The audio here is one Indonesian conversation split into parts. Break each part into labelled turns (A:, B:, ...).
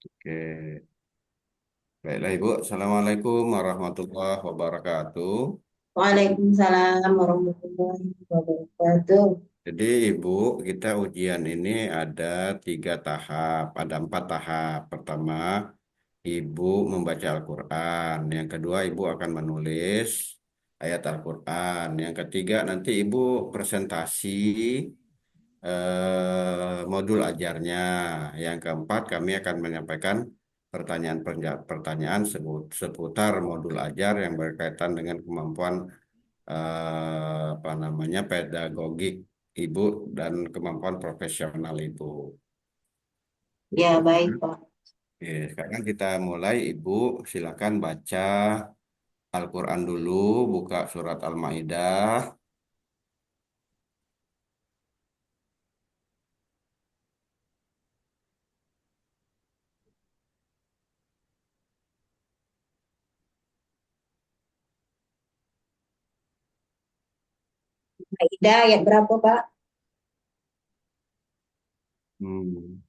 A: Oke, baiklah Ibu. Assalamualaikum warahmatullahi wabarakatuh.
B: Waalaikumsalam warahmatullahi wabarakatuh.
A: Jadi Ibu, kita ujian ini ada 3 tahap, ada 4 tahap. Pertama, Ibu membaca Al-Quran. Yang kedua, Ibu akan menulis ayat Al-Quran. Yang ketiga, nanti Ibu presentasi modul ajarnya. Yang keempat, kami akan menyampaikan pertanyaan seputar modul ajar yang berkaitan dengan kemampuan apa namanya pedagogik ibu dan kemampuan profesional ibu.
B: Ya, baik,
A: Oke,
B: Pak.
A: sekarang kita mulai Ibu. Silakan baca Al-Quran dulu, buka surat Al-Maidah.
B: Maida ayat berapa, Pak?
A: Hmm.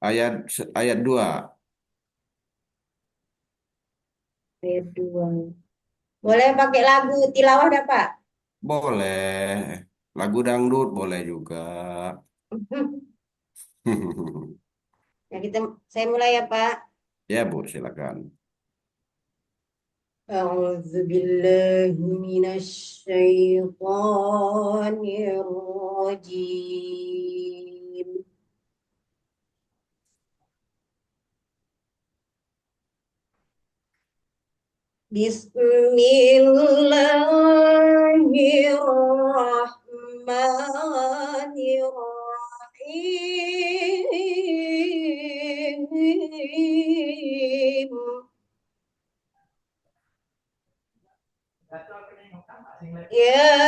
A: Ayat ayat 2.
B: Ayat 2. Boleh pakai lagu tilawah dah, Pak?
A: Boleh. Lagu dangdut boleh juga.
B: Ya, saya mulai ya, Pak.
A: Ya, Bu, silakan.
B: أعوذ بالله من الشيطان الرجيم. بسم الله الرحمن الرحيم. يا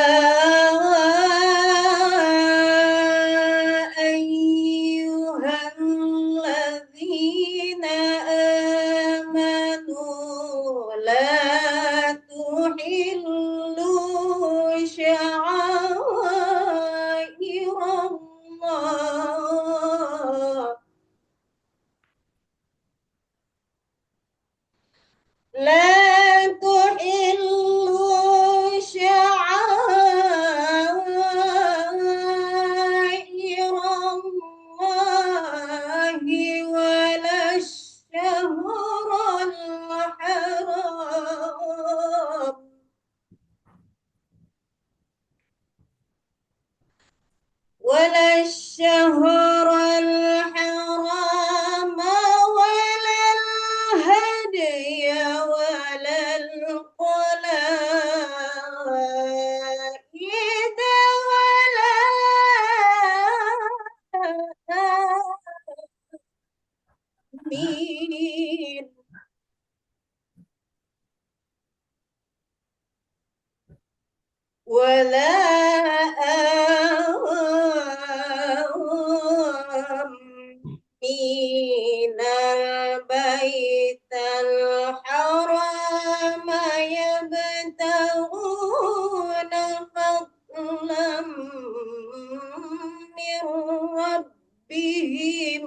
B: أيها الذين آمنوا لا تحلوا شعائر الله. لا تحلوا شعائر الله ولا الشهر الحرام ولا الشهر الحرام ولا الهدي ولا القلائد ولا آمين ولا آمين البيت الحرام يبتغون فضلا من ربهم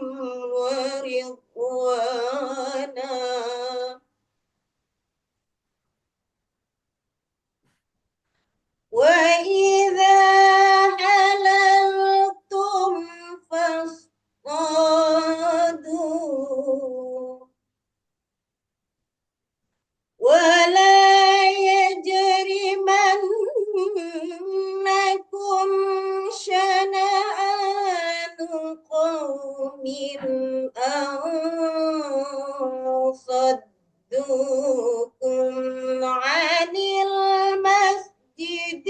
B: ورضوانا وإذا حللتم فاصطادوا ولا يجرمنكم شنآن قوم أن صدوكم عن المسجد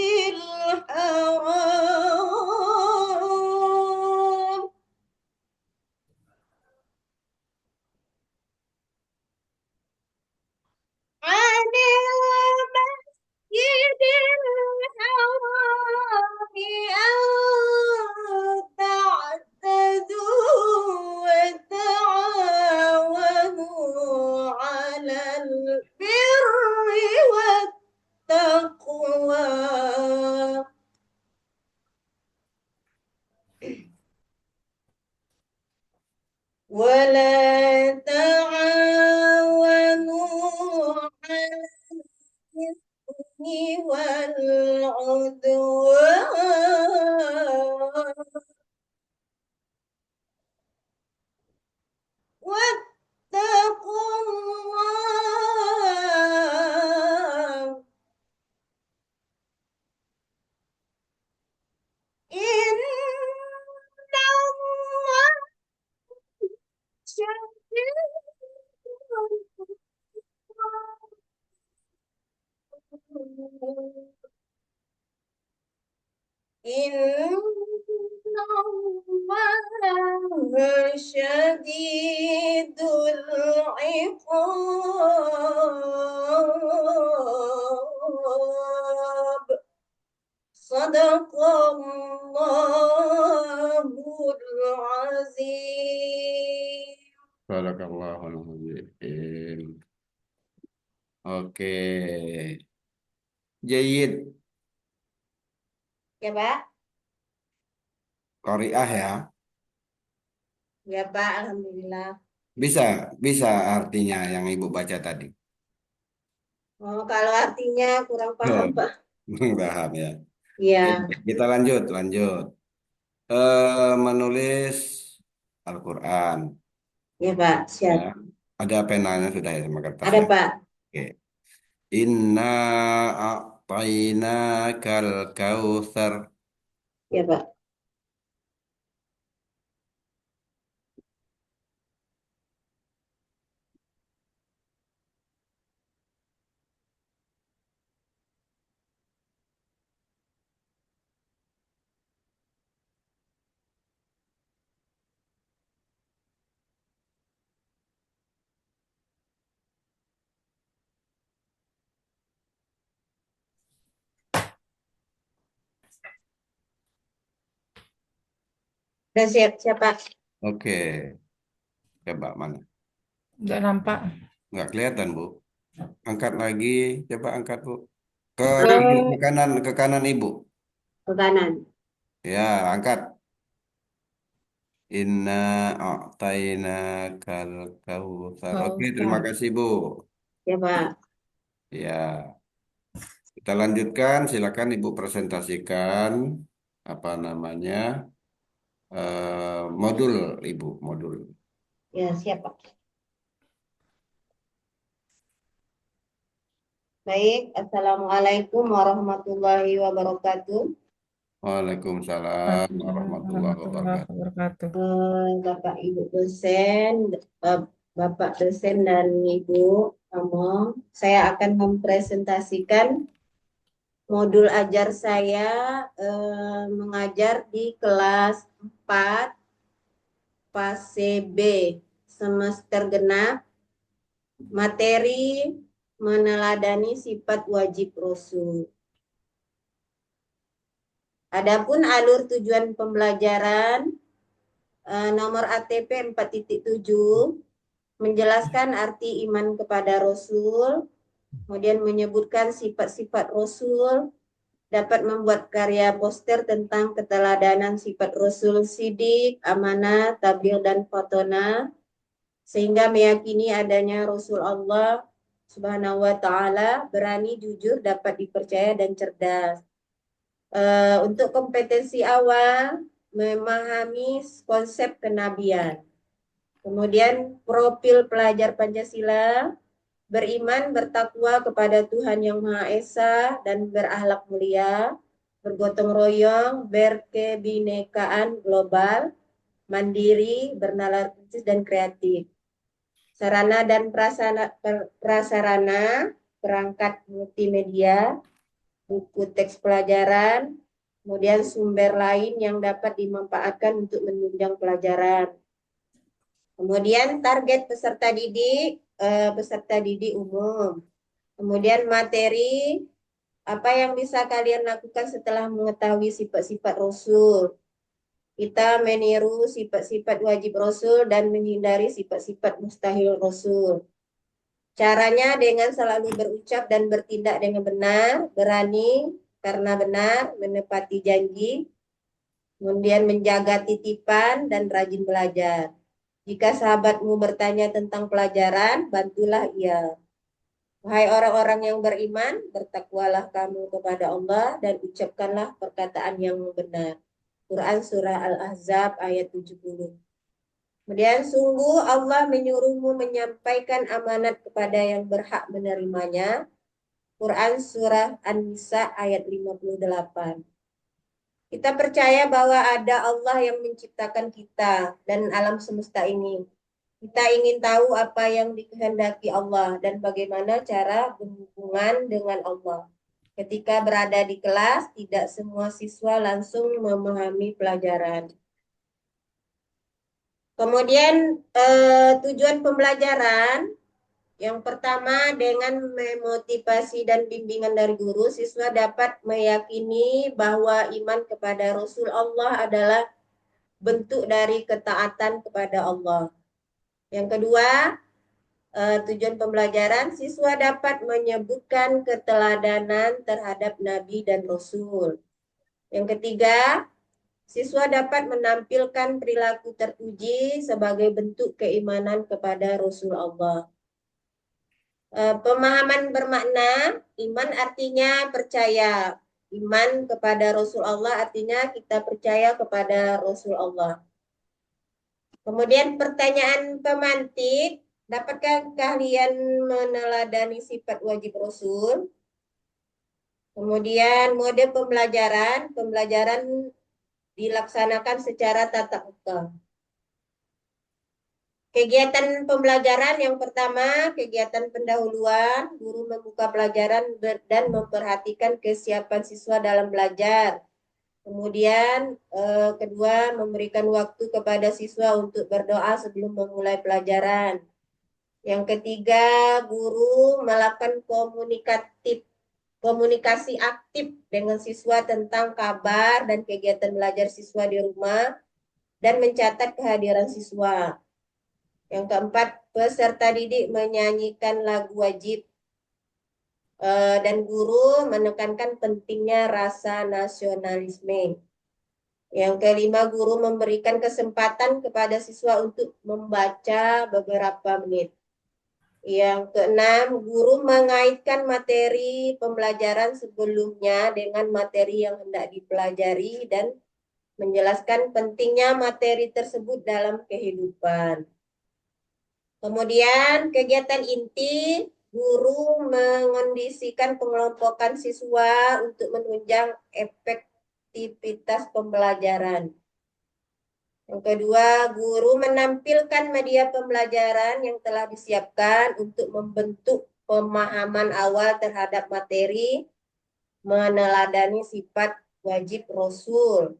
B: الحرام عن المسجد الحرام أن تعتدوا وتعادوا ولا تعاونوا على الإثم والعدوان واتقوا الله إن الله شديد العقاب. إن الله شديد العقاب صدق الله العظيم.
A: Barakallahu fiikum. Oke. Jayid.
B: Ya Pak?
A: Qari'ah ya.
B: Ya Pak, Alhamdulillah.
A: Bisa, bisa artinya yang Ibu baca tadi.
B: Oh, kalau artinya kurang paham
A: Oh,
B: Pak.
A: paham ya. Oke,
B: Ya,
A: kita lanjut, lanjut. Menulis Al-Quran.
B: ya Pak,
A: Ya.
B: siap.
A: Ada penanya sudah ya sama kertas
B: Ada
A: ya.
B: Pak.
A: Oke. Inna a'tainakal kautsar.
B: Ya Pak. Udah siap, siapa?
A: Oke, coba mana?
C: Nggak nampak.
A: Nggak kelihatan, Bu. Angkat lagi, coba angkat, Bu. Ke kiri,
B: Oh,
A: ke kanan Ibu.
B: ke kanan.
A: Ya, angkat. Inna a'tainakal kautsar. Oke, terima
C: Kautsar.
A: kasih, Bu.
B: Ya Pak.
A: Ya, kita lanjutkan. Silakan Ibu presentasikan apa namanya modul Ibu, modul.
B: Ya, siap Pak. Baik, Assalamualaikum warahmatullahi wabarakatuh.
A: Waalaikumsalam
C: Waalaikumsalam
A: warahmatullahi
C: warahmatullahi
A: wabarakatuh.
C: wabarakatuh.
B: Bapak Ibu dosen, eh, Bapak dosen dan Ibu Amo, saya akan mempresentasikan modul ajar saya mengajar di kelas 4 fase B semester genap materi meneladani sifat wajib Rasul. Adapun alur tujuan pembelajaran nomor ATP 4.7 menjelaskan arti iman kepada Rasul, kemudian menyebutkan sifat-sifat Rasul, dapat membuat karya poster tentang keteladanan sifat Rasul sidik, amanah, tabligh, dan fatona, sehingga meyakini adanya Rasul Allah Subhanahu wa Ta'ala, berani, jujur, dapat dipercaya, dan cerdas. Untuk kompetensi awal, memahami konsep kenabian. Kemudian profil pelajar Pancasila, beriman, bertakwa kepada Tuhan Yang Maha Esa, dan berakhlak mulia, bergotong royong, berkebinekaan global, mandiri, bernalar kritis, dan kreatif. Sarana dan prasarana, perangkat multimedia, buku teks pelajaran, kemudian sumber lain yang dapat dimanfaatkan untuk menunjang pelajaran. Kemudian target peserta didik umum. Kemudian materi, apa yang bisa kalian lakukan setelah mengetahui sifat-sifat Rasul. Kita meniru sifat-sifat wajib Rasul dan menghindari sifat-sifat mustahil Rasul. Caranya dengan selalu berucap dan bertindak dengan benar, berani karena benar, menepati janji, kemudian menjaga titipan dan rajin belajar. Jika sahabatmu bertanya tentang pelajaran, bantulah ia. Wahai orang-orang yang beriman, bertakwalah kamu kepada Allah dan ucapkanlah perkataan yang benar. Quran Surah Al-Ahzab ayat 70. Kemudian sungguh Allah menyuruhmu menyampaikan amanat kepada yang berhak menerimanya. Quran Surah An-Nisa ayat 58. Kita percaya bahwa ada Allah yang menciptakan kita dan alam semesta ini. Kita ingin tahu apa yang dikehendaki Allah dan bagaimana cara berhubungan dengan Allah. Ketika berada di kelas, tidak semua siswa langsung memahami pelajaran. Kemudian tujuan pembelajaran yang pertama, dengan memotivasi dan bimbingan dari guru, siswa dapat meyakini bahwa iman kepada Rasul Allah adalah bentuk dari ketaatan kepada Allah. Yang kedua, tujuan pembelajaran, siswa dapat menyebutkan keteladanan terhadap Nabi dan Rasul. Yang ketiga, siswa dapat menampilkan perilaku terpuji sebagai bentuk keimanan kepada Rasul Allah. Pemahaman bermakna, iman artinya percaya. Iman kepada Rasul Allah artinya kita percaya kepada Rasul Allah. Kemudian pertanyaan pemantik, dapatkah kalian meneladani sifat wajib Rasul? Kemudian mode pembelajaran, pembelajaran dilaksanakan secara tatap muka. Kegiatan pembelajaran yang pertama, kegiatan pendahuluan, guru membuka pelajaran dan memperhatikan kesiapan siswa dalam belajar. Kemudian kedua, memberikan waktu kepada siswa untuk berdoa sebelum memulai pelajaran. Yang ketiga, guru melakukan komunikasi aktif dengan siswa tentang kabar dan kegiatan belajar siswa di rumah dan mencatat kehadiran siswa. Yang keempat, peserta didik menyanyikan lagu wajib dan guru menekankan pentingnya rasa nasionalisme. Yang kelima, guru memberikan kesempatan kepada siswa untuk membaca beberapa menit. Yang keenam, guru mengaitkan materi pembelajaran sebelumnya dengan materi yang hendak dipelajari dan menjelaskan pentingnya materi tersebut dalam kehidupan. Kemudian kegiatan inti, guru mengondisikan pengelompokan siswa untuk menunjang efektivitas pembelajaran. Yang kedua, guru menampilkan media pembelajaran yang telah disiapkan untuk membentuk pemahaman awal terhadap materi, meneladani sifat wajib Rasul.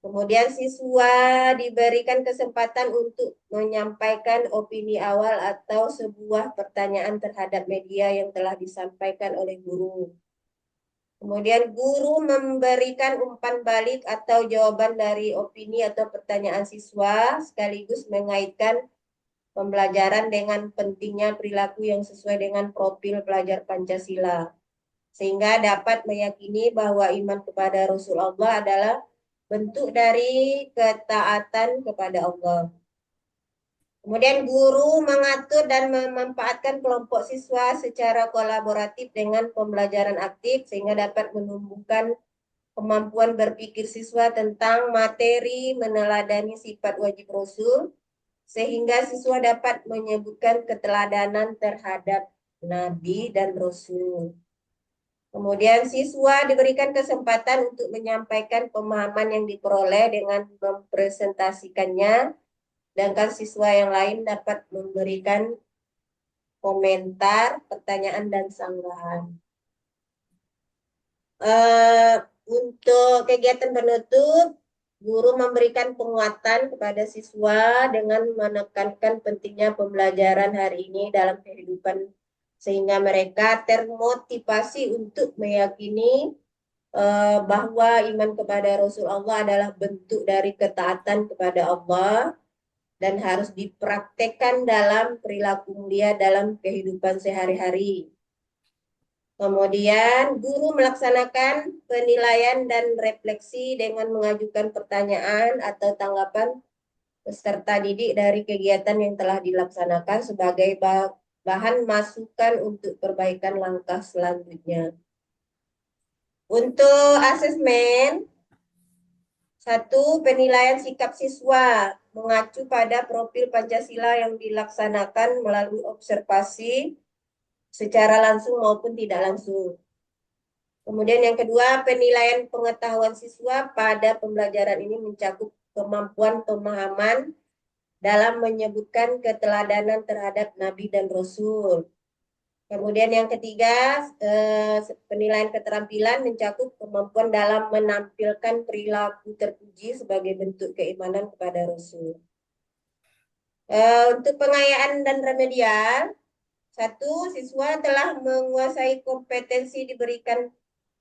B: Kemudian siswa diberikan kesempatan untuk menyampaikan opini awal atau sebuah pertanyaan terhadap media yang telah disampaikan oleh guru. Kemudian guru memberikan umpan balik atau jawaban dari opini atau pertanyaan siswa sekaligus mengaitkan pembelajaran dengan pentingnya perilaku yang sesuai dengan profil pelajar Pancasila. Sehingga dapat meyakini bahwa iman kepada Rasul Allah adalah bentuk dari ketaatan kepada Allah. Kemudian guru mengatur dan memanfaatkan kelompok siswa secara kolaboratif dengan pembelajaran aktif sehingga dapat menumbuhkan kemampuan berpikir siswa tentang materi, meneladani sifat wajib Rasul, sehingga siswa dapat menyebutkan keteladanan terhadap Nabi dan Rasul. Kemudian siswa diberikan kesempatan untuk menyampaikan pemahaman yang diperoleh dengan mempresentasikannya, sedangkan siswa yang lain dapat memberikan komentar, pertanyaan, dan sanggahan. Untuk kegiatan penutup, guru memberikan penguatan kepada siswa dengan menekankan pentingnya pembelajaran hari ini dalam kehidupan sehingga mereka termotivasi untuk meyakini bahwa iman kepada Rasul Allah adalah bentuk dari ketaatan kepada Allah dan harus dipraktekkan dalam perilaku mulia dalam kehidupan sehari-hari. Kemudian guru melaksanakan penilaian dan refleksi dengan mengajukan pertanyaan atau tanggapan peserta didik dari kegiatan yang telah dilaksanakan sebagai bahan masukan untuk perbaikan langkah selanjutnya. Untuk asesmen, satu, penilaian sikap siswa mengacu pada profil Pancasila yang dilaksanakan melalui observasi secara langsung maupun tidak langsung. Kemudian yang kedua, penilaian pengetahuan siswa pada pembelajaran ini mencakup kemampuan pemahaman dalam menyebutkan keteladanan terhadap Nabi dan Rasul. Kemudian yang ketiga, penilaian keterampilan mencakup kemampuan dalam menampilkan perilaku terpuji sebagai bentuk keimanan kepada Rasul. Untuk pengayaan dan remedial, satu, siswa telah menguasai kompetensi diberikan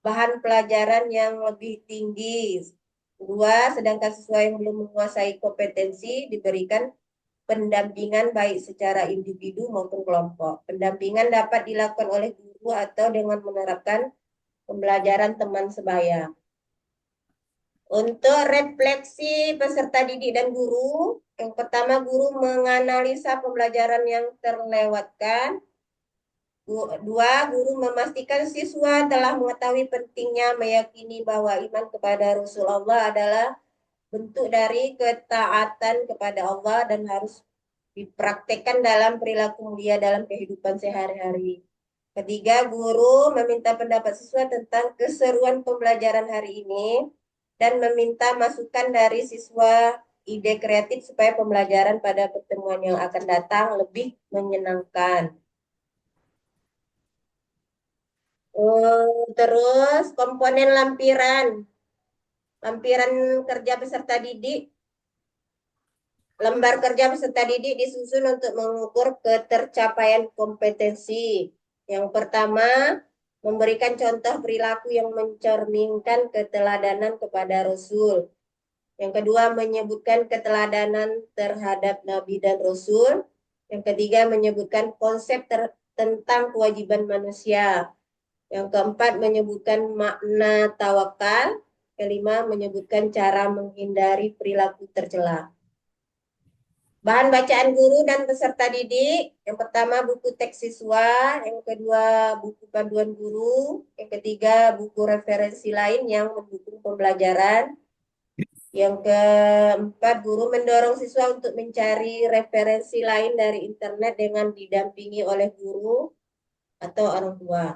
B: bahan pelajaran yang lebih tinggi. Dua, sedangkan siswa yang belum menguasai kompetensi diberikan pendampingan baik secara individu maupun kelompok. Pendampingan dapat dilakukan oleh guru atau dengan menerapkan pembelajaran teman sebaya. Untuk refleksi peserta didik dan guru, yang pertama guru menganalisa pembelajaran yang terlewatkan. Dua, guru memastikan siswa telah mengetahui pentingnya meyakini bahwa iman kepada Rasulullah adalah bentuk dari ketaatan kepada Allah dan harus dipraktekkan dalam perilaku mulia dalam kehidupan sehari-hari. Ketiga, guru meminta pendapat siswa tentang keseruan pembelajaran hari ini dan meminta masukan dari siswa ide kreatif supaya pembelajaran pada pertemuan yang akan datang lebih menyenangkan. Terus komponen lampiran. Lampiran kerja peserta didik. Lembar kerja peserta didik disusun untuk mengukur ketercapaian kompetensi. Yang pertama, memberikan contoh perilaku yang mencerminkan keteladanan kepada Rasul. Yang kedua, menyebutkan keteladanan terhadap Nabi dan Rasul. Yang ketiga, menyebutkan konsep tentang kewajiban manusia. Yang keempat, menyebutkan makna tawakal. Kelima, menyebutkan cara menghindari perilaku tercela. Bahan bacaan guru dan peserta didik. Yang pertama, buku teks siswa. Yang kedua, buku panduan guru. Yang ketiga, buku referensi lain yang mendukung pembelajaran. Yang keempat, guru mendorong siswa untuk mencari referensi lain dari internet dengan didampingi oleh guru atau orang tua.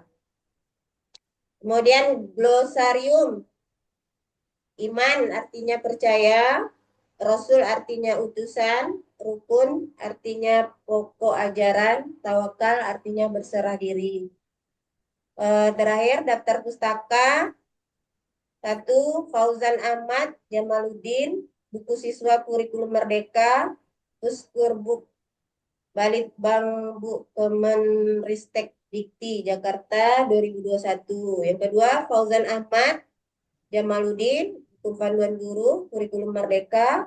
B: Kemudian glosarium. Iman artinya percaya, Rasul artinya utusan, rukun artinya pokok ajaran, tawakal artinya berserah diri. Terakhir daftar pustaka. Satu, Fauzan Ahmad Jamaluddin, buku siswa kurikulum Merdeka, Uskurbuk Balitbang Bu Kemenristek Dikti Jakarta 2021. Yang kedua, Fauzan Ahmad Jamaluddin, buku panduan guru kurikulum Merdeka,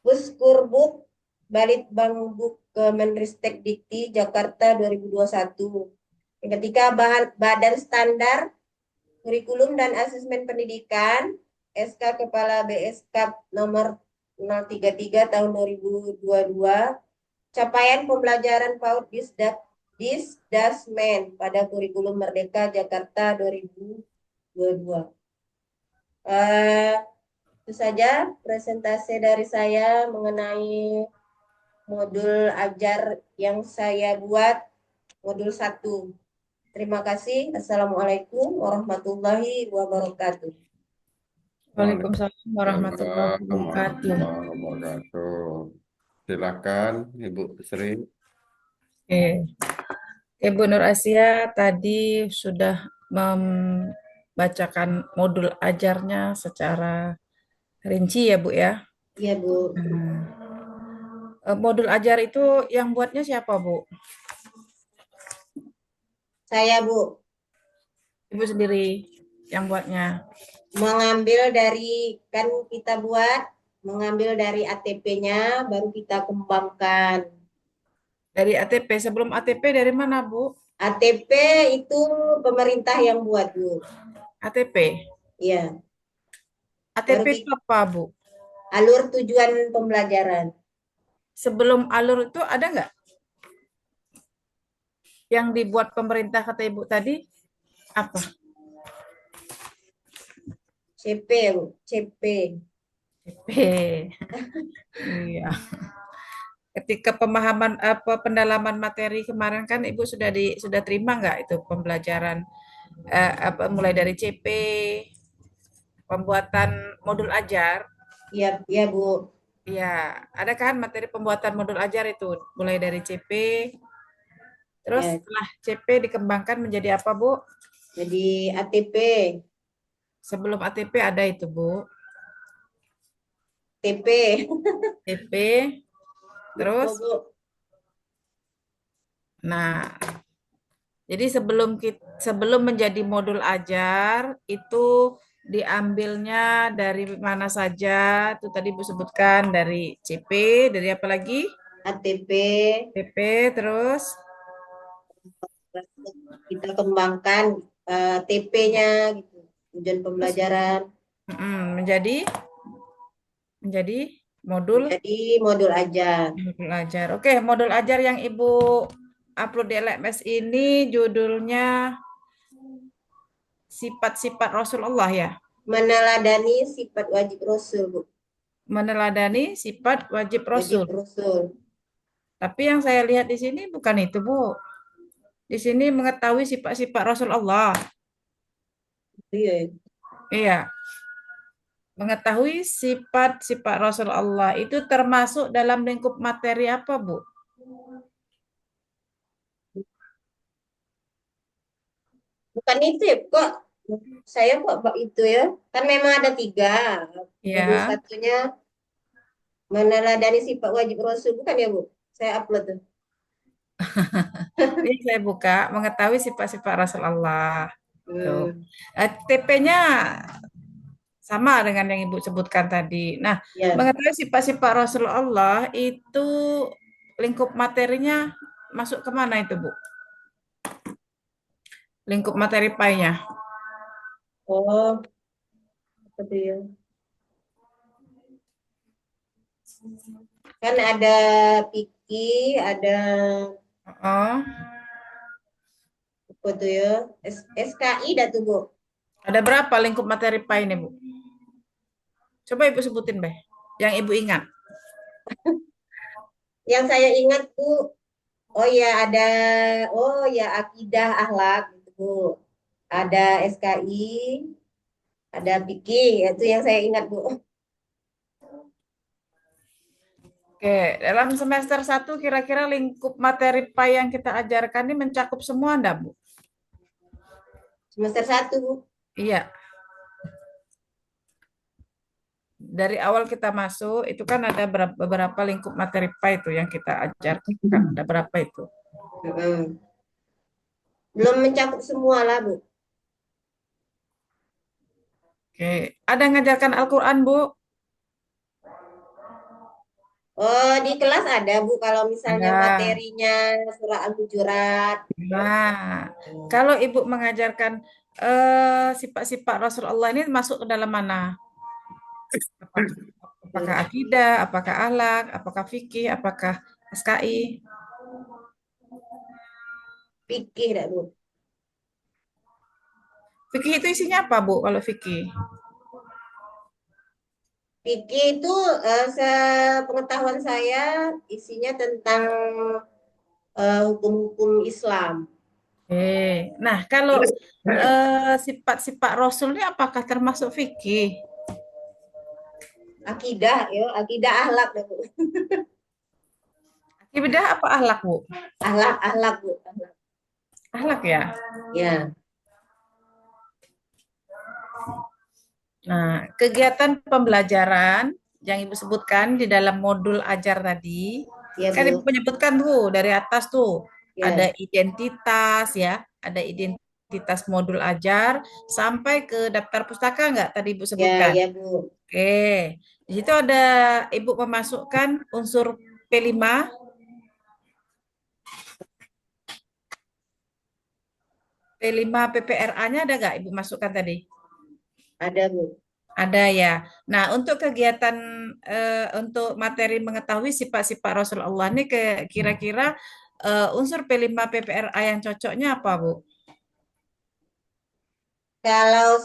B: Uskurbuk Balitbang Bu Kemenristek Dikti Jakarta 2021. Yang ketiga, Badan Standar Kurikulum dan Asesmen Pendidikan, SK Kepala BSK nomor 033 tahun 2022, capaian pembelajaran PAUD Disdasmen pada kurikulum Merdeka Jakarta 2022. Itu saja presentasi dari saya mengenai modul ajar yang saya buat, modul 1. Terima kasih. Assalamualaikum warahmatullahi wabarakatuh.
C: Waalaikumsalam warahmatullahi
A: Waalaikumsalam
C: wabarakatuh.
A: warahmatullahi wabarakatuh. Silakan Ibu Sri.
C: Ibu Nur Asia tadi sudah membacakan modul ajarnya secara rinci ya Bu ya.
B: Iya, Bu.
C: Modul ajar itu yang buatnya siapa Bu?
B: Saya, Bu,
C: Ibu sendiri yang buatnya.
B: mengambil dari, kan kita buat, mengambil dari ATP-nya, baru kita kembangkan.
C: Dari ATP, sebelum ATP dari mana Bu?
B: ATP itu pemerintah yang buat, Bu.
C: ATP.
B: Iya.
C: ATP
B: Baru
C: itu apa Bu?
B: Alur tujuan pembelajaran.
C: Sebelum alur itu ada nggak yang dibuat pemerintah kata Ibu tadi? Apa?
B: CP, Bu. CP.
C: CP. Iya. Ketika pemahaman apa pendalaman materi kemarin kan Ibu sudah terima nggak itu pembelajaran apa mulai dari CP, pembuatan modul ajar.
B: Iya, iya, Bu.
C: Iya, ada kan materi pembuatan modul ajar itu mulai dari CP, terus
B: Ya,
C: setelah CP dikembangkan menjadi apa, Bu?
B: jadi ATP,
C: Sebelum ATP ada itu, Bu.
B: TP.
C: TP,
B: Lupa,
C: terus
B: Bu.
C: nah, jadi sebelum menjadi modul ajar itu diambilnya dari mana saja? Itu tadi Bu sebutkan dari CP, dari apa lagi?
B: ATP,
C: TP, terus
B: kita kembangkan TP-nya gitu. Tujuan
C: terus
B: pembelajaran
C: menjadi menjadi modul
B: menjadi modul ajar.
C: modul ajar. Oke, modul ajar yang Ibu upload di LMS ini judulnya sifat-sifat Rasulullah ya.
B: Meneladani sifat wajib Rasul, Bu.
C: Meneladani sifat wajib
B: Wajib
C: Rasul.
B: Rasul.
C: Tapi yang saya lihat di sini bukan itu, Bu. Di sini mengetahui sifat-sifat Rasulullah.
B: Iya.
C: Iya, mengetahui sifat-sifat Rasulullah itu termasuk dalam lingkup materi apa, Bu?
B: Bukan itu ya, kok saya kok itu ya. Kan memang ada tiga. Modul
C: Ya,
B: satunya meneladani sifat wajib Rasul. Bukan ya, Bu? Saya upload tuh.
C: ini saya buka mengetahui sifat-sifat Rasulullah. Tuh.
B: Hmm,
C: TP-nya sama dengan yang Ibu sebutkan tadi. Nah,
B: ya.
C: mengetahui sifat-sifat Rasulullah itu lingkup materinya masuk kemana itu, Bu? Lingkup materi PAI-nya.
B: Oh, apa ya? Kan ada Piki, ada
C: Oh,
B: apa tuh ya? SKI dah tuh, Bu.
C: ada berapa lingkup materi PAI ini, Bu? Coba Ibu sebutin, Beh. Yang Ibu ingat.
B: Yang saya ingat, Bu, oh ya ada, oh ya akidah akhlak gitu, Bu. Ada SKI, ada Piki, itu yang saya ingat, Bu.
C: Oke, dalam semester 1 kira-kira lingkup materi PAI yang kita ajarkan ini mencakup semua enggak, Bu?
B: Semester 1, Bu.
C: Iya. Dari awal kita masuk itu kan ada beberapa lingkup materi PAI itu yang kita ajarkan. Ada berapa itu?
B: Mm-mm. Belum mencakup semua lah, Bu.
C: Oke, ada ngajarkan Al-Quran, Bu?
B: Oh, di kelas ada, Bu, kalau misalnya
C: Ada.
B: materinya surah Al-Hujurat.
C: Nah, kalau Ibu mengajarkan sifat-sifat Rasulullah ini masuk ke dalam mana? Apakah, apakah akidah, apakah akhlak, apakah fikih, apakah SKI?
B: Fikih dah, Bu.
C: Fikih itu isinya apa, Bu, kalau fikih?
B: Fikih itu sepengetahuan saya isinya tentang hukum-hukum Islam.
C: Nah, kalau sifat-sifat Rasul ini apakah termasuk fikih?
B: Akidah, ya, akidah akhlak dah, Bu.
C: Akidah apa akhlak, Bu?
B: Akhlak, akhlak, Bu. Akhlak.
C: Akhlak ya.
B: Ya,
C: Nah, kegiatan pembelajaran yang Ibu sebutkan di dalam modul ajar tadi,
B: ya,
C: kan Ibu
B: Bu.
C: menyebutkan tuh dari atas tuh
B: Ya,
C: ada identitas ya, ada identitas modul ajar sampai ke daftar pustaka nggak tadi Ibu
B: ya,
C: sebutkan?
B: ya, Bu.
C: Oke, di situ ada Ibu memasukkan unsur P5, P5 PPRA-nya ada nggak Ibu masukkan tadi?
B: Ada, Bu.
C: Ada ya. Nah, untuk kegiatan untuk materi mengetahui sifat-sifat Rasulullah ini kira-kira unsur P5 PPRA yang cocoknya apa, Bu?
B: Kalau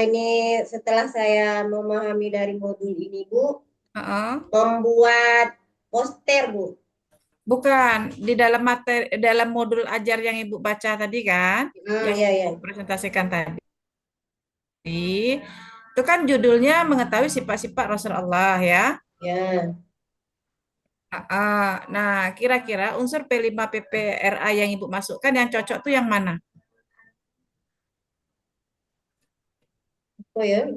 B: ini setelah saya memahami dari modul ini, Bu,
C: Heeh.
B: membuat poster, Bu.
C: Bukan di dalam materi dalam modul ajar yang Ibu baca tadi kan, yang
B: Ya,
C: Ibu
B: ya.
C: presentasikan tadi. Itu kan judulnya mengetahui sifat-sifat Rasulullah ya.
B: Ya.
C: Nah, kira-kira unsur P5 PPRA yang Ibu masukkan yang cocok tuh yang mana?
B: Oh ya.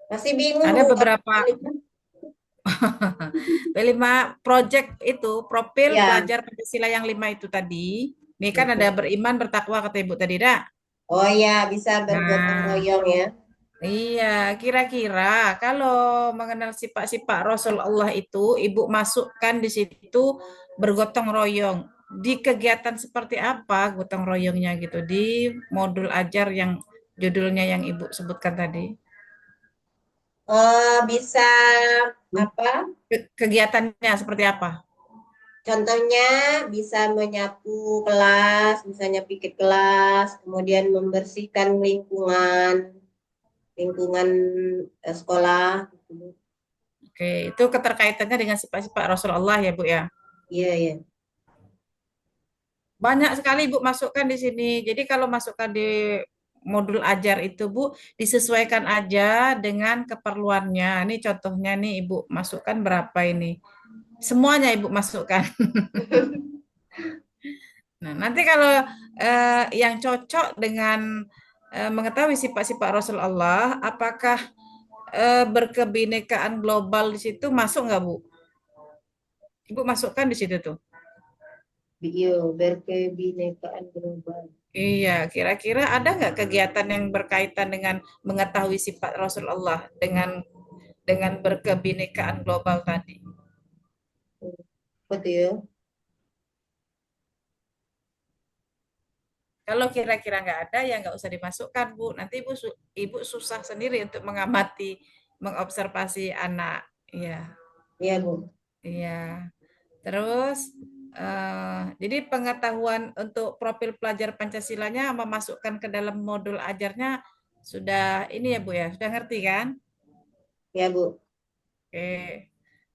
B: Masih bingung,
C: Ada
B: Bu.
C: beberapa P5 project itu profil
B: Ya.
C: pelajar Pancasila yang 5 itu tadi. Ini kan ada
B: Mm-mm.
C: beriman, bertakwa kata Ibu tadi dah.
B: Oh ya, bisa bergotong
C: Nah,
B: royong ya.
C: iya, kira-kira kalau mengenal sifat-sifat Rasulullah itu, Ibu masukkan di situ bergotong royong. Di kegiatan seperti apa gotong royongnya gitu di modul ajar yang judulnya yang Ibu sebutkan tadi?
B: Bisa apa?
C: Kegiatannya seperti apa?
B: Contohnya bisa menyapu kelas, misalnya pikir kelas, kemudian membersihkan lingkungan sekolah. Gitu.
C: Oke, itu keterkaitannya dengan sifat-sifat Rasulullah ya, Bu ya.
B: Iya, iya.
C: Banyak sekali Ibu masukkan di sini. Jadi kalau masukkan di modul ajar itu Bu, disesuaikan aja dengan keperluannya. Ini contohnya nih Ibu masukkan berapa ini? Semuanya Ibu masukkan. Nah, nanti kalau yang cocok dengan mengetahui sifat-sifat Rasulullah, apakah berkebinekaan global di situ masuk nggak Bu? Ibu masukkan di situ tuh.
B: Iya, berkebinekaan global.
C: Iya, kira-kira ada nggak kegiatan yang berkaitan dengan mengetahui sifat Rasulullah dengan berkebinekaan global tadi?
B: Betul ya.
C: Kalau kira-kira nggak ada, ya nggak usah dimasukkan, Bu. Nanti Ibu susah sendiri untuk mengamati, mengobservasi anak. Iya,
B: Iya, Bu.
C: iya. Terus, jadi pengetahuan untuk profil pelajar Pancasilanya memasukkan ke dalam modul ajarnya sudah ini ya, Bu ya, sudah ngerti kan?
B: Ya, Bu.
C: Oke,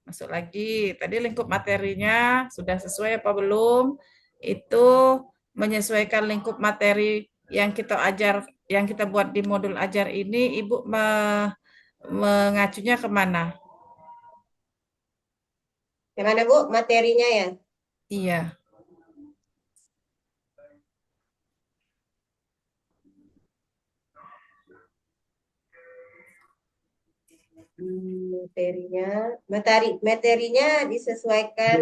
C: masuk lagi. Tadi lingkup materinya sudah sesuai apa belum? Itu menyesuaikan lingkup materi yang kita ajar, yang kita buat di modul ajar ini, Ibu mengacunya kemana?
B: Gimana, Bu? Materinya ya?
C: Iya,
B: Materinya disesuaikan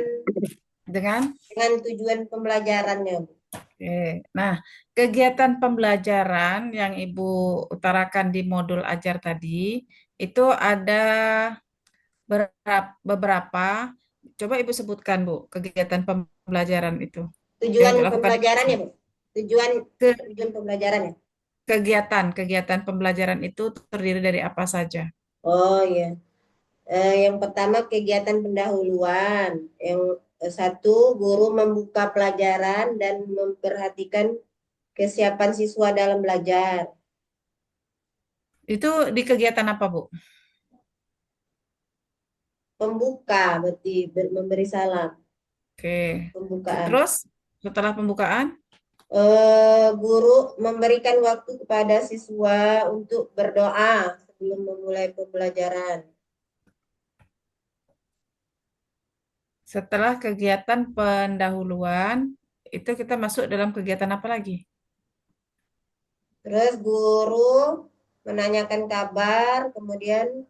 C: dengan
B: dengan tujuan pembelajarannya, Bu.
C: Oke. Nah, kegiatan pembelajaran yang Ibu utarakan di modul ajar tadi itu ada beberapa. Coba Ibu sebutkan, Bu, kegiatan pembelajaran itu yang
B: Tujuan
C: dilakukan di
B: pembelajaran
C: kelasnya.
B: ya, Bu. Tujuan
C: Ke
B: tujuan pembelajaran ya.
C: kegiatan pembelajaran itu terdiri dari apa saja?
B: Oh ya. Yang pertama kegiatan pendahuluan. Yang satu guru membuka pelajaran dan memperhatikan kesiapan siswa dalam belajar.
C: Itu di kegiatan apa, Bu?
B: Pembuka berarti memberi salam.
C: Oke.
B: Pembukaan.
C: Terus setelah pembukaan,
B: Guru memberikan waktu kepada siswa untuk berdoa sebelum memulai pembelajaran.
C: setelah kegiatan pendahuluan, itu kita masuk dalam kegiatan apa lagi?
B: Terus guru menanyakan kabar, kemudian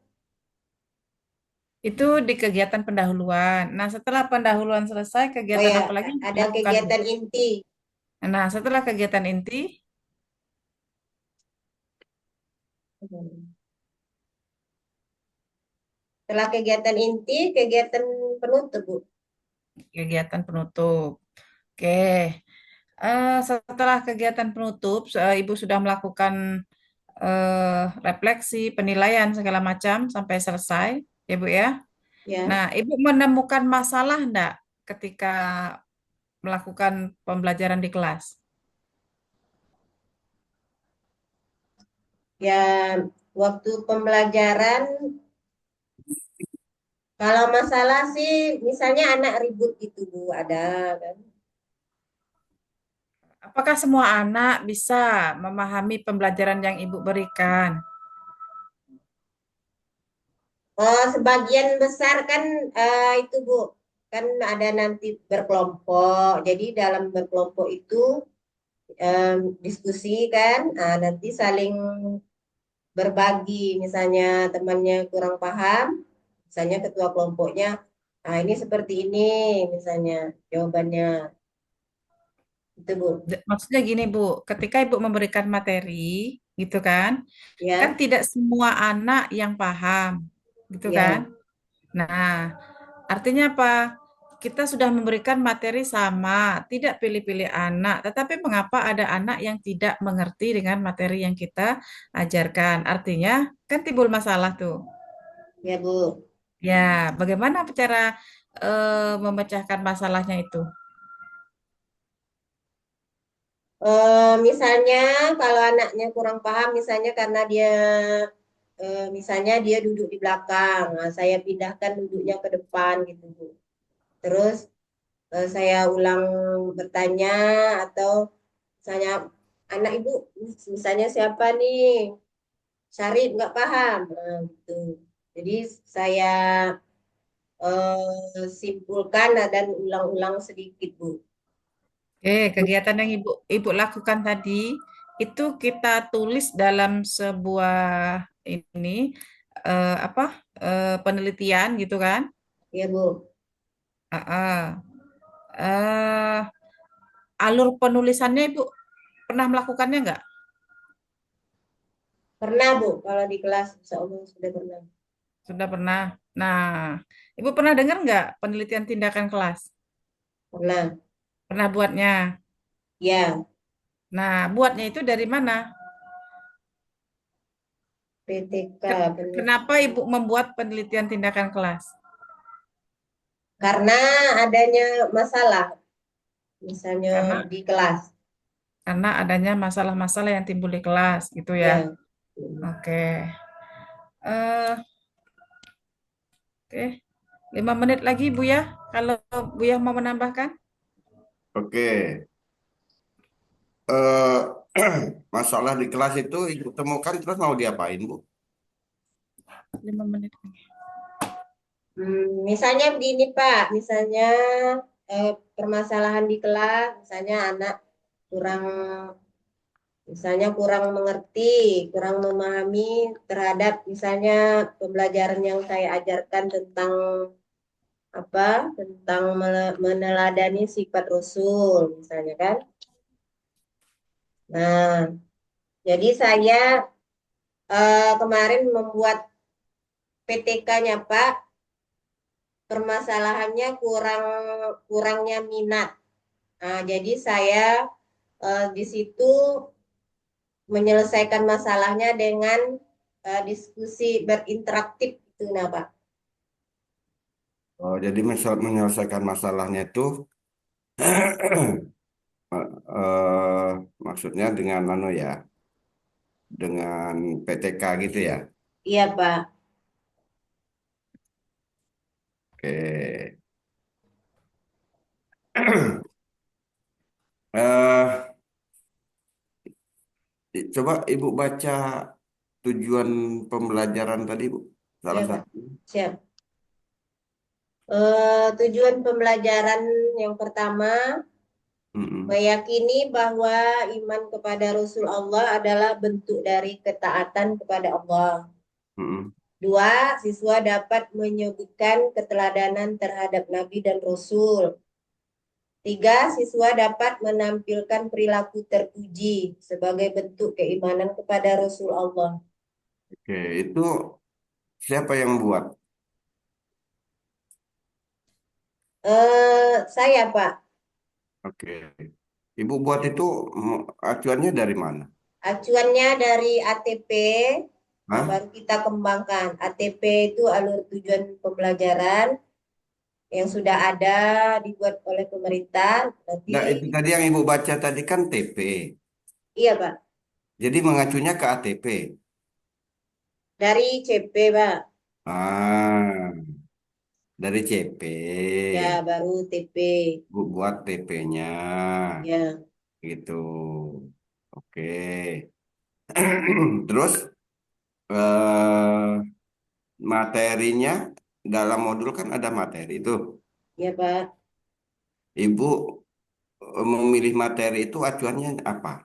C: Itu di kegiatan pendahuluan. Nah, setelah pendahuluan selesai,
B: oh
C: kegiatan
B: ya,
C: apa lagi yang
B: ada
C: dilakukan, Bu?
B: kegiatan inti.
C: Nah, setelah kegiatan inti,
B: Setelah kegiatan inti, kegiatan penutup, Bu.
C: kegiatan penutup. Oke. Setelah kegiatan penutup, Ibu sudah melakukan refleksi, penilaian segala macam sampai selesai, ya Bu ya.
B: Ya,
C: Nah, Ibu menemukan masalah enggak ketika melakukan pembelajaran di kelas?
B: ya waktu pembelajaran, kalau masalah sih, misalnya anak ribut gitu Bu, ada kan?
C: Apakah semua anak bisa memahami pembelajaran yang Ibu berikan?
B: Oh, sebagian besar kan itu Bu, kan ada nanti berkelompok. Jadi dalam berkelompok itu diskusi kan, nanti saling berbagi. Misalnya temannya kurang paham, misalnya ketua kelompoknya, ini seperti ini, misalnya jawabannya itu Bu.
C: Maksudnya gini Bu, ketika Ibu memberikan materi, gitu kan, kan
B: Ya,
C: tidak semua anak yang paham, gitu kan?
B: ya.
C: Nah, artinya apa? Kita sudah memberikan materi sama, tidak pilih-pilih anak, tetapi mengapa ada anak yang tidak mengerti dengan materi yang kita ajarkan? Artinya, kan timbul masalah tuh.
B: Ya, Bu.
C: Ya, bagaimana cara memecahkan masalahnya itu?
B: Misalnya kalau anaknya kurang paham, misalnya karena dia misalnya dia duduk di belakang, saya pindahkan duduknya ke depan gitu, Bu. Terus saya ulang bertanya atau misalnya anak ibu, misalnya siapa nih, Syarif nggak paham, gitu. Jadi saya simpulkan dan ulang-ulang sedikit, Bu.
C: Oke, kegiatan yang Ibu lakukan tadi itu kita tulis dalam sebuah ini apa penelitian gitu kan?
B: Ya, Bu.
C: Ah, ah. Eh, alur penulisannya Ibu pernah melakukannya nggak?
B: Pernah, Bu. Kalau di kelas, insya Allah sudah pernah.
C: Sudah pernah. Nah, Ibu pernah dengar nggak penelitian tindakan kelas?
B: Pernah.
C: Pernah buatnya.
B: Ya,
C: Nah, buatnya itu dari mana?
B: PTK.
C: Kenapa Ibu membuat penelitian tindakan kelas?
B: Karena adanya masalah, misalnya
C: Karena
B: di kelas.
C: adanya masalah-masalah yang timbul di kelas gitu ya.
B: Ya.
C: Oke. Eh, oke. 5 menit lagi Bu ya. Kalau Bu ya mau menambahkan?
A: Oke. Eh, masalah di kelas itu ibu temukan terus mau diapain, Bu?
C: 5 menit lagi.
B: Misalnya begini Pak, misalnya permasalahan di kelas, misalnya anak kurang, misalnya kurang mengerti, kurang memahami terhadap misalnya pembelajaran yang saya ajarkan tentang apa, tentang meneladani sifat Rasul, misalnya kan. Nah, jadi saya kemarin membuat PTK-nya Pak, permasalahannya kurangnya minat. Nah, jadi saya di situ menyelesaikan masalahnya dengan diskusi berinteraktif itu, nah Pak.
A: Oh, jadi menyelesaikan masalahnya itu maksudnya dengan ya, dengan PTK gitu ya.
B: Iya Pak.
A: Oke. Eh, coba Ibu baca tujuan pembelajaran tadi, Bu.
B: Iya
A: Salah
B: Pak.
A: satu.
B: Siap. Tujuan pembelajaran yang pertama,
A: Mm-mm.
B: meyakini bahwa iman kepada Rasul Allah adalah bentuk dari ketaatan kepada Allah.
A: Mm-mm.
B: Dua, siswa dapat menyebutkan keteladanan terhadap Nabi dan Rasul. Tiga, siswa dapat menampilkan perilaku terpuji sebagai bentuk keimanan kepada Rasul Allah.
A: Oke, itu siapa yang buat?
B: Saya, Pak.
A: Oke. Ibu buat itu acuannya dari mana?
B: Acuannya dari ATP, nah
A: Hah?
B: baru kita kembangkan. ATP itu alur tujuan pembelajaran yang sudah ada dibuat oleh pemerintah. Nanti,
A: Nggak, itu tadi yang Ibu baca tadi kan TP.
B: iya Pak,
A: Jadi mengacunya ke ATP.
B: dari CP Pak,
A: Ah, dari CP.
B: ya baru TP,
A: Bu buat TP-nya.
B: ya.
A: Gitu. Oke. Terus eh, materinya dalam modul kan ada materi itu.
B: Ya Pak.
A: Ibu memilih materi itu acuannya apa?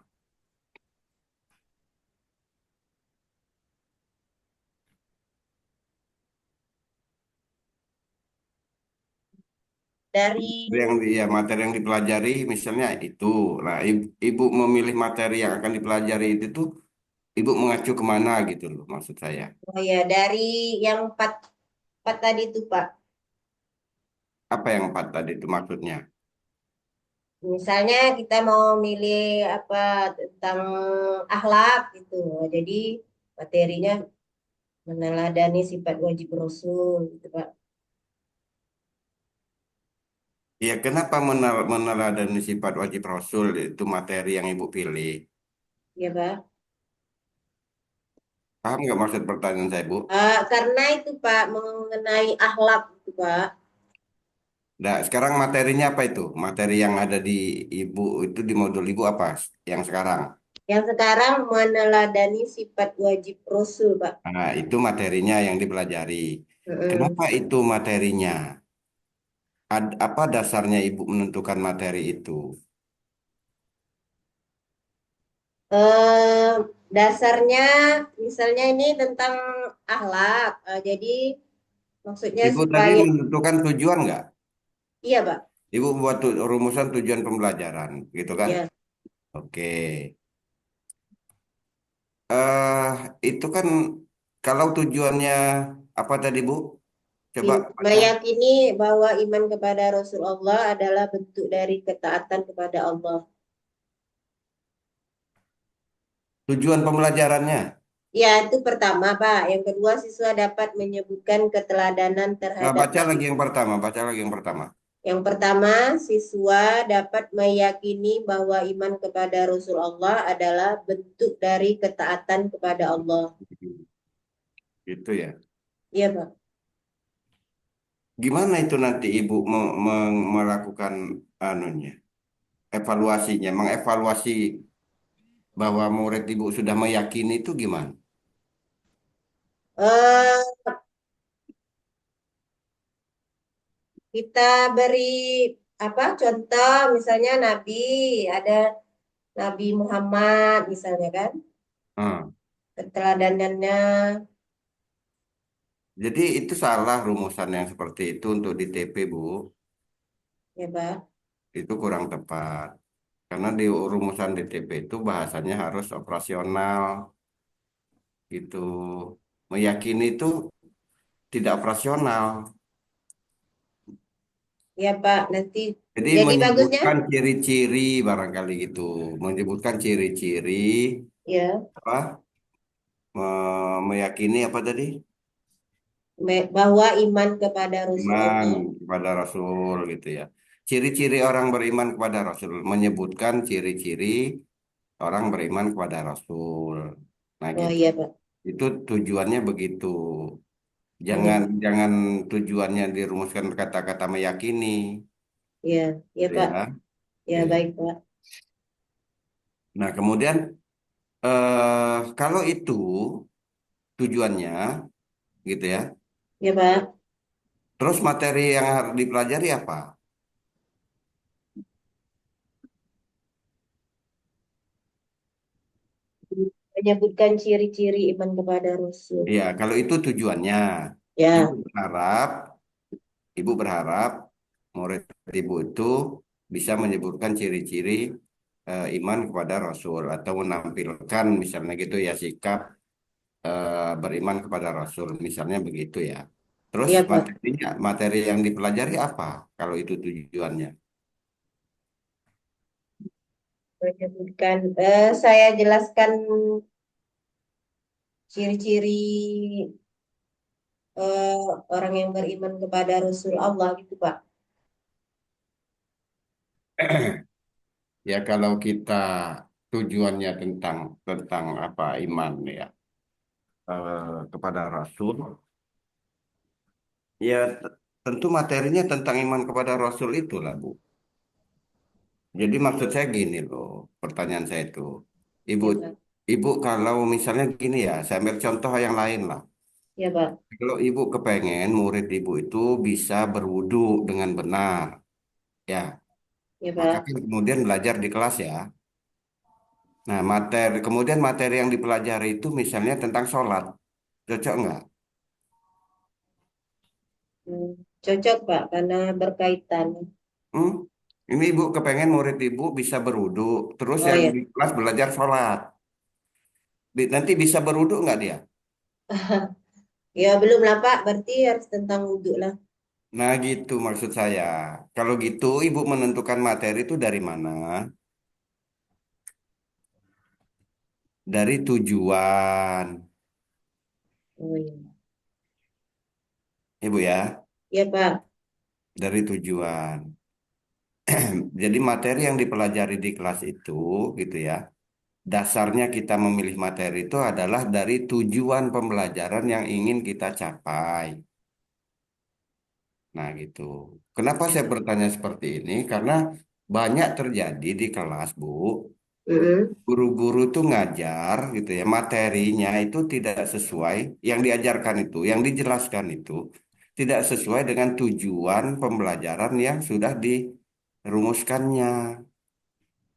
B: Dari
A: Materi yang dipelajari misalnya itu. Nah, ibu memilih materi yang akan dipelajari itu tuh ibu mengacu kemana gitu loh maksud saya.
B: oh ya dari yang empat tadi itu Pak.
A: Apa yang empat tadi itu maksudnya?
B: Misalnya kita mau milih apa tentang akhlak gitu. Jadi materinya meneladani sifat wajib Rasul gitu Pak.
A: Ya, kenapa meneladani sifat wajib Rasul itu materi yang ibu pilih?
B: Ya Pak.
A: Paham nggak maksud pertanyaan saya, Bu?
B: Karena itu Pak mengenai akhlak gitu Pak.
A: Nah, sekarang materinya apa itu? Materi yang ada di ibu itu di modul ibu apa? Yang sekarang.
B: Yang sekarang meneladani sifat wajib Rasul Pak.
A: Nah, itu materinya yang dipelajari.
B: Mm-mm.
A: Kenapa itu materinya? Apa dasarnya ibu menentukan materi itu?
B: Eh, Dasarnya misalnya ini tentang akhlak. Jadi maksudnya
A: Ibu tadi
B: supaya
A: menentukan tujuan nggak?
B: iya Pak.
A: Ibu buat rumusan tujuan pembelajaran, gitu kan?
B: Ya.
A: Oke. eh itu kan kalau tujuannya apa tadi, Bu? Coba baca.
B: Meyakini bahwa iman kepada Rasulullah adalah bentuk dari ketaatan kepada Allah.
A: Tujuan pembelajarannya.
B: Ya, itu pertama, Pak. Yang kedua, siswa dapat menyebutkan keteladanan
A: Nah,
B: terhadap
A: baca
B: Nabi.
A: lagi yang pertama, baca lagi yang pertama.
B: Yang pertama, siswa dapat meyakini bahwa iman kepada Rasulullah adalah bentuk dari ketaatan kepada Allah.
A: Gitu ya.
B: Iya, Pak.
A: Gimana itu nanti Ibu melakukan anunya, evaluasinya, mengevaluasi bahwa murid Ibu sudah meyakini itu gimana?
B: Eh, kita beri apa contoh, misalnya Nabi, ada Nabi Muhammad, misalnya kan,
A: Hmm.
B: keteladanannya,
A: Jadi itu salah rumusan yang seperti itu untuk di TP, Bu.
B: ya, Pak.
A: Itu kurang tepat. Karena di rumusan DTP itu bahasanya harus operasional gitu. Meyakini itu tidak operasional.
B: Ya, Pak. Nanti
A: Jadi
B: jadi bagusnya,
A: menyebutkan ciri-ciri barangkali gitu. Menyebutkan ciri-ciri
B: ya,
A: apa? Meyakini apa tadi?
B: bahwa iman kepada
A: Iman
B: Rasulullah.
A: kepada Rasul gitu ya. Ciri-ciri orang beriman kepada Rasul. Menyebutkan ciri-ciri orang beriman kepada Rasul. Nah
B: Oh
A: gitu.
B: iya, Pak.
A: Itu tujuannya begitu. Jangan
B: Hmm.
A: jangan tujuannya dirumuskan kata-kata meyakini,
B: Iya, iya,
A: gitu
B: Pak.
A: ya.
B: Ya,
A: Oke.
B: baik, Pak.
A: Nah, kemudian kalau itu tujuannya, gitu ya.
B: Ya, Pak.
A: Terus materi yang harus dipelajari apa?
B: Menyebutkan ciri-ciri iman kepada Rasul.
A: Ya, kalau itu tujuannya, ibu
B: Ya,
A: berharap, ibu berharap murid ibu itu bisa menyebutkan ciri-ciri iman kepada Rasul atau menampilkan misalnya gitu ya sikap beriman kepada Rasul, misalnya begitu ya. Terus
B: iya, Pak.
A: materi yang dipelajari apa kalau itu tujuannya?
B: Menyebutkan, saya jelaskan ciri-ciri eh, orang yang beriman kepada Rasul Allah gitu, Pak.
A: Ya kalau kita tujuannya tentang tentang apa iman ya kepada Rasul, ya tentu materinya tentang iman kepada Rasul itulah Bu. Jadi maksud saya gini loh, pertanyaan saya itu, Ibu,
B: Ya, Pak.
A: Ibu kalau misalnya gini ya, saya ambil contoh yang lain lah.
B: Ya, Pak.
A: Kalau Ibu kepengen murid Ibu itu bisa berwudu dengan benar, ya,
B: Ya,
A: maka
B: Pak.
A: kan kemudian belajar di kelas ya. Nah, kemudian materi yang dipelajari itu misalnya tentang sholat, cocok nggak?
B: Hmm, cocok, Pak, karena berkaitan.
A: Hmm? Ini Ibu kepengen murid Ibu bisa berwudu, terus
B: Oh
A: yang
B: ya,
A: di kelas belajar sholat. Nanti bisa berwudu nggak dia?
B: ya belum lah, Pak. Berarti harus tentang wudhu lah.
A: Nah gitu maksud saya. Kalau gitu Ibu menentukan materi itu dari mana? Dari tujuan.
B: Oh ya,
A: Ibu ya,
B: ya Pak.
A: dari tujuan. Jadi materi yang dipelajari di kelas itu gitu ya. Dasarnya kita memilih materi itu adalah dari tujuan pembelajaran yang ingin kita capai. Nah gitu. Kenapa saya bertanya seperti ini? Karena banyak terjadi di kelas, Bu.
B: Mm-mm.
A: Guru-guru tuh ngajar gitu ya, materinya itu tidak sesuai yang diajarkan itu, yang dijelaskan itu tidak sesuai dengan tujuan pembelajaran yang sudah dirumuskannya.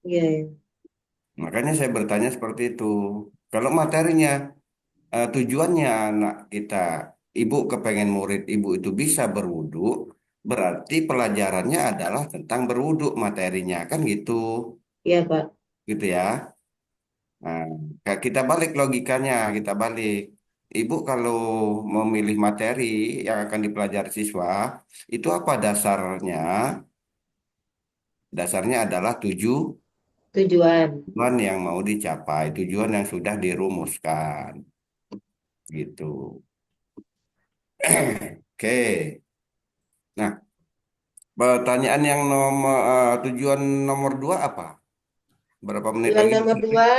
B: Iya, ya.
A: Makanya saya bertanya seperti itu. Kalau materinya tujuannya anak kita, ibu kepengen murid ibu itu bisa berwudu, berarti pelajarannya adalah tentang berwudu materinya kan gitu,
B: Iya, Pak.
A: gitu ya. Nah, kita balik logikanya, kita balik. Ibu kalau memilih materi yang akan dipelajari siswa, itu apa dasarnya? Dasarnya adalah
B: Tujuan.
A: tujuan yang mau dicapai, tujuan yang sudah dirumuskan, gitu. Oke. Nah, pertanyaan yang tujuan nomor dua apa? Berapa menit
B: Tujuan
A: lagi?
B: nomor dua,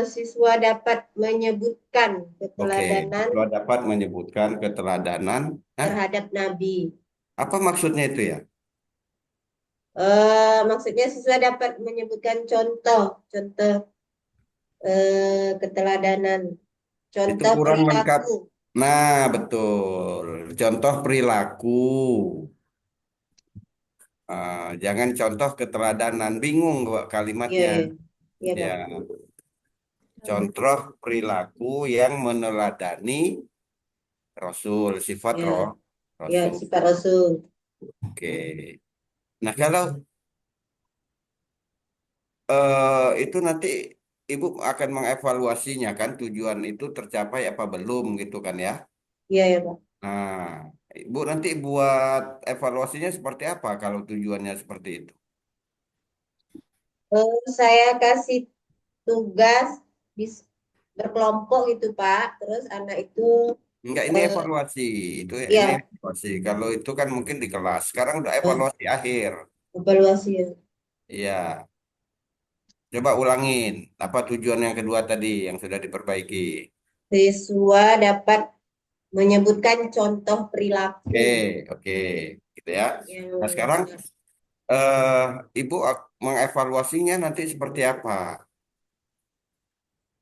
B: siswa dapat menyebutkan
A: Oke,
B: keteladanan
A: siswa dapat menyebutkan keteladanan. Nah,
B: terhadap Nabi.
A: apa maksudnya itu ya?
B: Maksudnya siswa dapat menyebutkan contoh keteladanan,
A: Itu
B: contoh
A: kurang lengkap.
B: perilaku.
A: Nah, betul. Contoh perilaku. Jangan contoh keteladanan. Bingung gua
B: Iya,
A: kalimatnya.
B: iya, iya,
A: Ya,
B: Pak.
A: contoh perilaku yang meneladani Rasul, sifat
B: Ya,
A: roh
B: ya,
A: Rasul.
B: sifat Rasul.
A: Oke. Nah, kalau itu nanti Ibu akan mengevaluasinya kan tujuan itu tercapai apa belum gitu kan ya.
B: Iya, ya, Pak.
A: Nah, Ibu nanti buat evaluasinya seperti apa kalau tujuannya seperti itu?
B: Saya kasih tugas bis- berkelompok gitu, Pak. Terus anak itu,
A: Enggak, ini
B: eh,
A: evaluasi. Itu ini
B: ya,
A: evaluasi. Kalau itu kan mungkin di kelas. Sekarang udah
B: eh,
A: evaluasi akhir.
B: evaluasi ya.
A: Iya. Coba ulangin. Apa tujuan yang kedua tadi yang sudah diperbaiki?
B: Siswa dapat menyebutkan contoh perilaku
A: Oke, oke. Gitu ya. Nah,
B: yang
A: sekarang eh Ibu mengevaluasinya nanti seperti apa?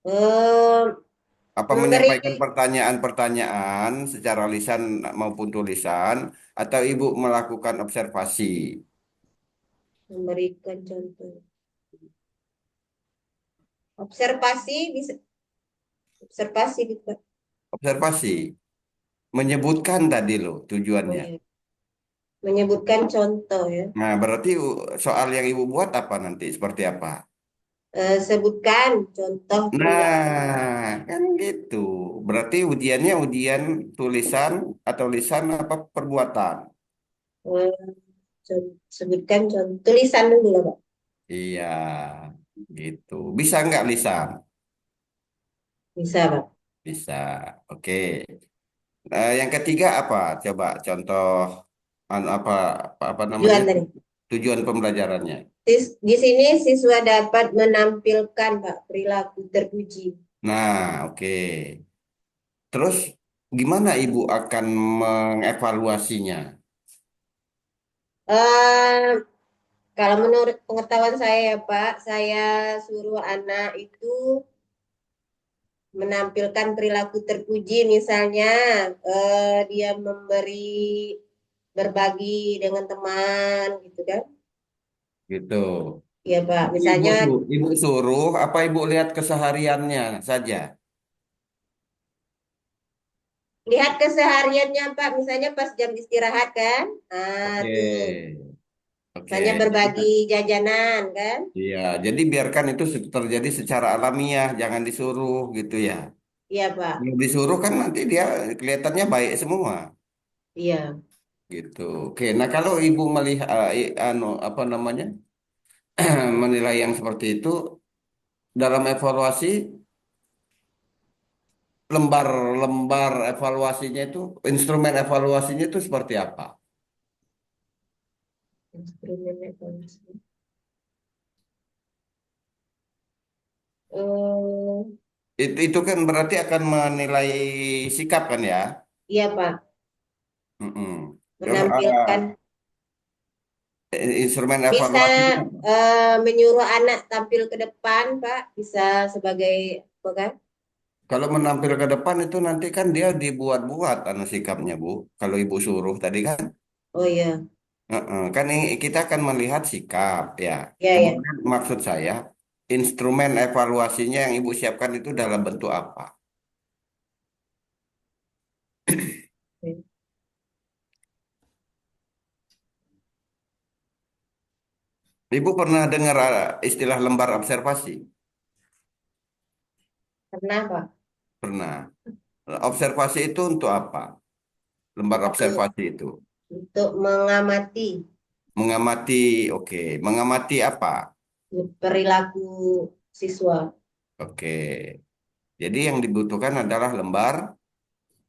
B: eh,
A: Apa
B: memberi
A: menyampaikan pertanyaan-pertanyaan secara lisan maupun tulisan, atau Ibu melakukan observasi?
B: memberikan contoh. Observasi bisa observasi gitu, Pak.
A: Observasi, menyebutkan tadi loh
B: Oh,
A: tujuannya.
B: ya. Menyebutkan contoh ya.
A: Nah, berarti soal yang Ibu buat apa nanti? Seperti apa?
B: Sebutkan contoh perilaku.
A: Nah, kan gitu. Berarti ujiannya ujian tulisan atau lisan apa perbuatan?
B: Eh, sebutkan contoh tulisan dulu lah, Pak.
A: Iya, gitu. Bisa nggak Lisan?
B: Bisa, Pak.
A: Bisa. Oke. Yang ketiga apa? Coba contoh apa apa namanya
B: Tujuan tadi.
A: tujuan pembelajarannya.
B: Di sini siswa dapat menampilkan, Pak, perilaku terpuji.
A: Nah, oke. Terus gimana Ibu akan mengevaluasinya?
B: Eh, Kalau menurut pengetahuan saya ya Pak, saya suruh anak itu menampilkan perilaku terpuji, misalnya dia berbagi dengan teman, gitu kan?
A: Gitu.
B: Ya Pak,
A: Itu
B: misalnya
A: Ibu suruh apa Ibu lihat kesehariannya saja?
B: lihat kesehariannya Pak, misalnya pas jam istirahat kan, nah
A: Oke.
B: tuh,
A: Oke.
B: misalnya
A: Jadi,
B: berbagi jajanan kan?
A: iya, jadi biarkan itu terjadi secara alamiah, jangan disuruh gitu ya.
B: Iya Pak,
A: Kalau disuruh kan nanti dia kelihatannya baik semua
B: iya.
A: gitu. Oke, nah kalau ibu melihat anu apa namanya menilai yang seperti itu dalam evaluasi lembar-lembar evaluasinya itu instrumen evaluasinya itu seperti apa?
B: Instrumen evaluasi. Eh,
A: Itu kan berarti akan menilai sikap kan ya?
B: iya Pak,
A: Mm-mm. Kalau
B: menampilkan.
A: instrumen
B: Bisa
A: evaluasinya
B: menyuruh anak tampil ke depan, Pak. Bisa sebagai apa kan?
A: kalau menampil ke depan itu nanti kan dia dibuat-buat anu sikapnya Bu. Kalau ibu suruh tadi kan.
B: Oh iya,
A: Heeh, kan ini kita akan melihat sikap ya.
B: ya ya.
A: Kemudian maksud saya instrumen evaluasinya yang Ibu siapkan itu dalam bentuk apa? Ibu pernah dengar istilah lembar observasi?
B: Pernah, Pak.
A: Pernah. Observasi itu untuk apa? Lembar
B: Untuk
A: observasi itu
B: untuk mengamati
A: mengamati, oke, mengamati apa?
B: perilaku siswa,
A: Oke. Jadi yang dibutuhkan adalah lembar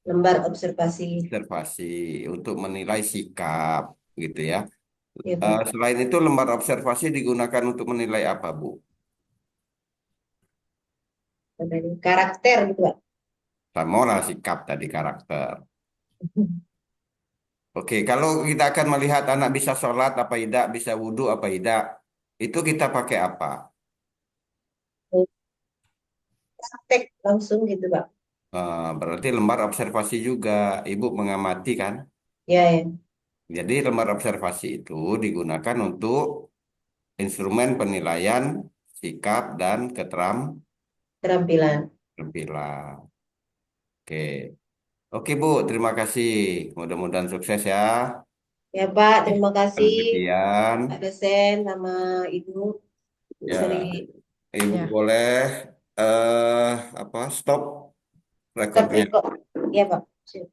B: lembar observasi.
A: observasi untuk menilai sikap, gitu ya.
B: Ya, Pak.
A: Selain itu lembar observasi digunakan untuk menilai apa, Bu?
B: Dari karakter gitu, Pak.
A: Sama lah sikap tadi karakter. Oke, kalau kita akan melihat anak bisa sholat apa tidak, bisa wudhu apa tidak, itu kita pakai apa?
B: Praktek langsung gitu, Pak.
A: Berarti lembar observasi juga. Ibu mengamati kan?
B: Ya, ya.
A: Jadi lembar observasi itu digunakan untuk instrumen penilaian sikap dan
B: Keterampilan.
A: keterampilan. Oke, oke Bu, terima kasih. Mudah-mudahan sukses ya.
B: Ya, Pak. Terima kasih
A: Penelitian.
B: Pak dosen sama Ibu. Bu Sri.
A: Ya, Ibu
C: Ya.
A: boleh eh apa stop
B: Stop
A: rekornya.
B: record. Ya, Pak. Siap.